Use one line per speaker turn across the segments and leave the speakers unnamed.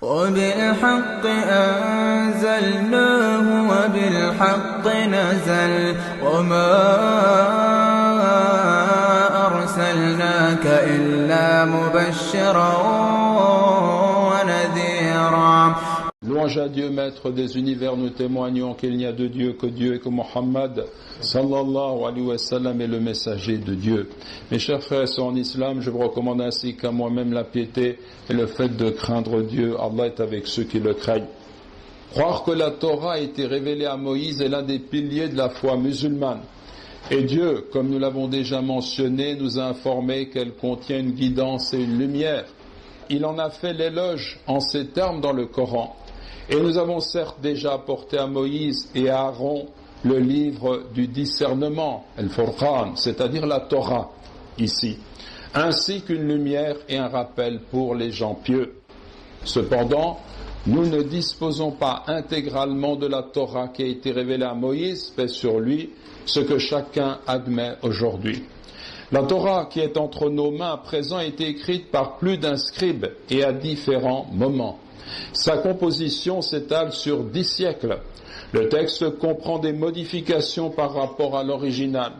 وبالحق أنزلناه وبالحق نزل وما أرسلناك إلا مبشرا ونذيرا.
Louange à Dieu, maître des univers, nous témoignons qu'il n'y a de Dieu que Dieu et que Mohammed sallallahu alayhi wa sallam est le messager de Dieu. Mes chers frères et sœurs en islam, je vous recommande ainsi qu'à moi-même la piété et le fait de craindre Dieu. Allah est avec ceux qui le craignent. Croire que la Torah a été révélée à Moïse est l'un des piliers de la foi musulmane. Et Dieu, comme nous l'avons déjà mentionné, nous a informé qu'elle contient une guidance et une lumière. Il en a fait l'éloge en ces termes dans le Coran. Et nous avons certes déjà apporté à Moïse et à Aaron le livre du discernement, Al-Furqan, c'est-à-dire la Torah, ici, ainsi qu'une lumière et un rappel pour les gens pieux. Cependant, nous ne disposons pas intégralement de la Torah qui a été révélée à Moïse, paix sur lui, ce que chacun admet aujourd'hui. La Torah qui est entre nos mains à présent a été écrite par plus d'un scribe et à différents moments. Sa composition s'étale sur 10 siècles. Le texte comprend des modifications par rapport à l'original.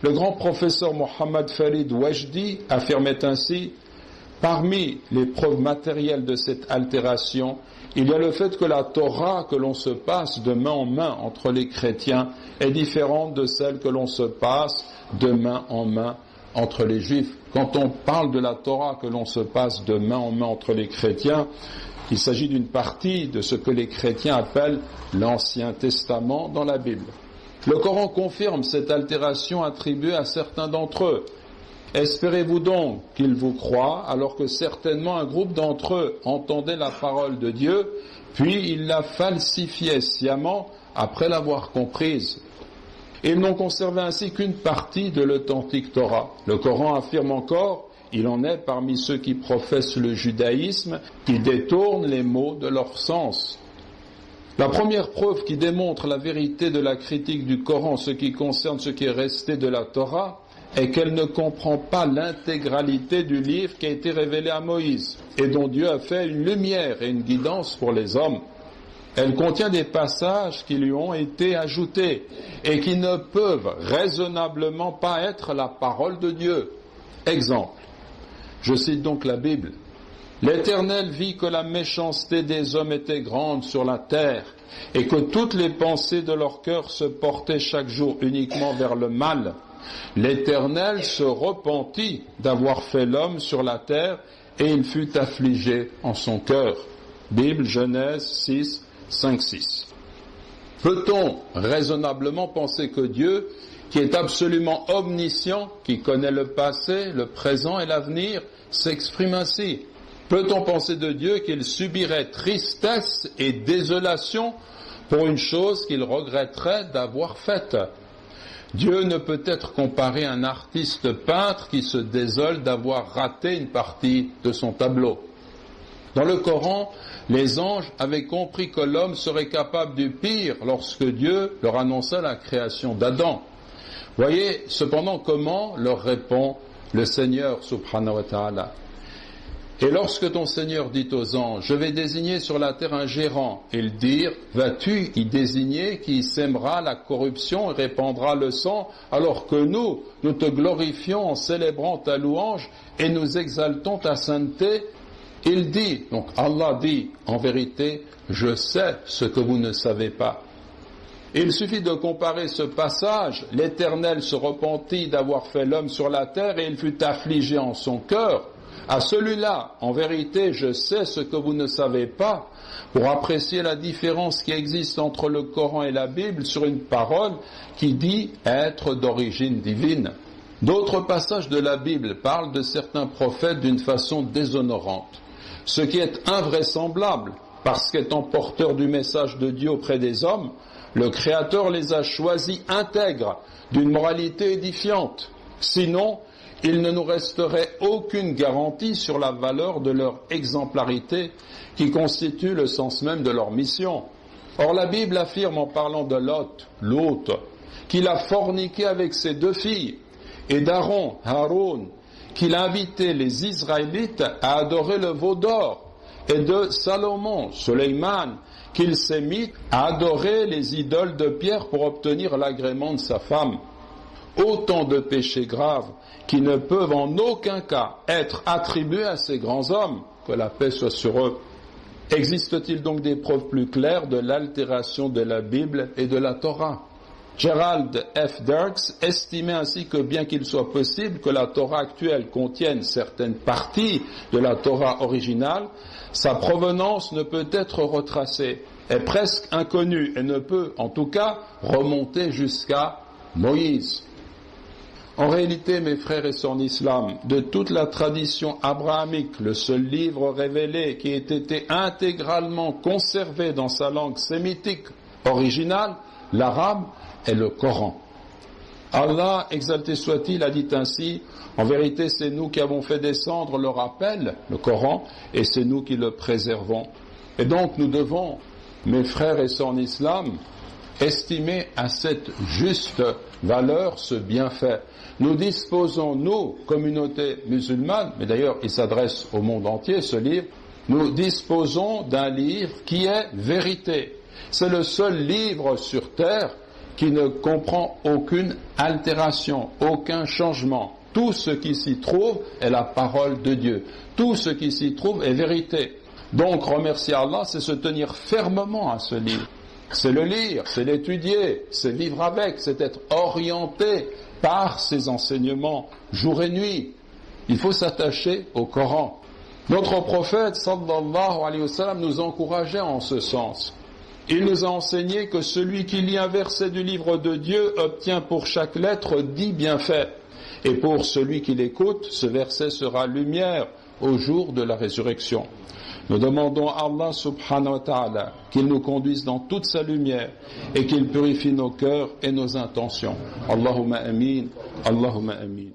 Le grand professeur Mohammad Farid Wajdi affirmait ainsi: parmi les preuves matérielles de cette altération, il y a le fait que la Torah que l'on se passe de main en main entre les chrétiens est différente de celle que l'on se passe de main en main entre les juifs. Quand on parle de la Torah que l'on se passe de main en main entre les chrétiens, il s'agit d'une partie de ce que les chrétiens appellent l'Ancien Testament dans la Bible. Le Coran confirme cette altération attribuée à certains d'entre eux. Espérez-vous donc qu'ils vous croient, alors que certainement un groupe d'entre eux entendait la parole de Dieu, puis ils la falsifiaient sciemment après l'avoir comprise. Ils n'ont conservé ainsi qu'une partie de l'authentique Torah. Le Coran affirme encore: il en est parmi ceux qui professent le judaïsme, qui détournent les mots de leur sens. La première preuve qui démontre la vérité de la critique du Coran, ce qui concerne ce qui est resté de la Torah, est qu'elle ne comprend pas l'intégralité du livre qui a été révélé à Moïse et dont Dieu a fait une lumière et une guidance pour les hommes. Elle contient des passages qui lui ont été ajoutés et qui ne peuvent raisonnablement pas être la parole de Dieu. Exemple, je cite donc la Bible: l'Éternel vit que la méchanceté des hommes était grande sur la terre et que toutes les pensées de leur cœur se portaient chaque jour uniquement vers le mal. L'Éternel se repentit d'avoir fait l'homme sur la terre et il fut affligé en son cœur. Bible, Genèse 6, 5, 6. Peut-on raisonnablement penser que Dieu, qui est absolument omniscient, qui connaît le passé, le présent et l'avenir, s'exprime ainsi? Peut-on penser de Dieu qu'il subirait tristesse et désolation pour une chose qu'il regretterait d'avoir faite? Dieu ne peut être comparé à un artiste peintre qui se désole d'avoir raté une partie de son tableau. Dans le Coran, les anges avaient compris que l'homme serait capable du pire lorsque Dieu leur annonça la création d'Adam. Voyez cependant comment leur répond le Seigneur subhanahu wa ta'ala. Et lorsque ton Seigneur dit aux anges: je vais désigner sur la terre un gérant, ils dirent: vas-tu y désigner qui sèmera la corruption et répandra le sang, alors que nous te glorifions en célébrant ta louange et nous exaltons ta sainteté? Il dit, donc Allah dit: en vérité, je sais ce que vous ne savez pas. Il suffit de comparer ce passage: l'Éternel se repentit d'avoir fait l'homme sur la terre et il fut affligé en son cœur, à celui-là: en vérité, je sais ce que vous ne savez pas, pour apprécier la différence qui existe entre le Coran et la Bible sur une parole qui dit être d'origine divine. D'autres passages de la Bible parlent de certains prophètes d'une façon déshonorante, ce qui est invraisemblable, parce qu'étant porteurs du message de Dieu auprès des hommes, le Créateur les a choisis intègres, d'une moralité édifiante. Sinon, il ne nous resterait aucune garantie sur la valeur de leur exemplarité, qui constitue le sens même de leur mission. Or, la Bible affirme en parlant de Lot, qu'il a forniqué avec ses 2 filles, et d'Aaron, Haroun, qu'il a invité les Israélites à adorer le veau d'or, et de Salomon, Sulayman, qu'il s'est mis à adorer les idoles de pierre pour obtenir l'agrément de sa femme. Autant de péchés graves qui ne peuvent en aucun cas être attribués à ces grands hommes, que la paix soit sur eux. Existe-t-il donc des preuves plus claires de l'altération de la Bible et de la Torah? Gerald F. Dirks estimait ainsi que bien qu'il soit possible que la Torah actuelle contienne certaines parties de la Torah originale, sa provenance ne peut être retracée, est presque inconnue et ne peut en tout cas remonter jusqu'à Moïse. En réalité, mes frères et sœurs en islam, de toute la tradition abrahamique, le seul livre révélé qui ait été intégralement conservé dans sa langue sémitique originale, l'arabe, est le Coran. Allah, exalté soit-il, a dit ainsi: en vérité, c'est nous qui avons fait descendre le rappel, le Coran, et c'est nous qui le préservons. Et donc nous devons, mes frères et sœurs en islam, estimer à cette juste valeur ce bienfait. Nous disposons, nous, communauté musulmane, mais d'ailleurs il s'adresse au monde entier ce livre, nous disposons d'un livre qui est vérité. C'est le seul livre sur terre qui ne comprend aucune altération, aucun changement. Tout ce qui s'y trouve est la parole de Dieu. Tout ce qui s'y trouve est vérité. Donc remercier Allah, c'est se tenir fermement à ce livre. C'est le lire, c'est l'étudier, c'est vivre avec, c'est être orienté par ses enseignements jour et nuit. Il faut s'attacher au Coran. Notre prophète sallallahu alayhi wa sallam nous encourageait en ce sens. Il nous a enseigné que celui qui lit un verset du livre de Dieu obtient pour chaque lettre 10 bienfaits. Et pour celui qui l'écoute, ce verset sera lumière au jour de la résurrection. Nous demandons à Allah subhanahu wa ta'ala qu'il nous conduise dans toute sa lumière et qu'il purifie nos cœurs et nos intentions. Allahumma amin, Allahumma amin.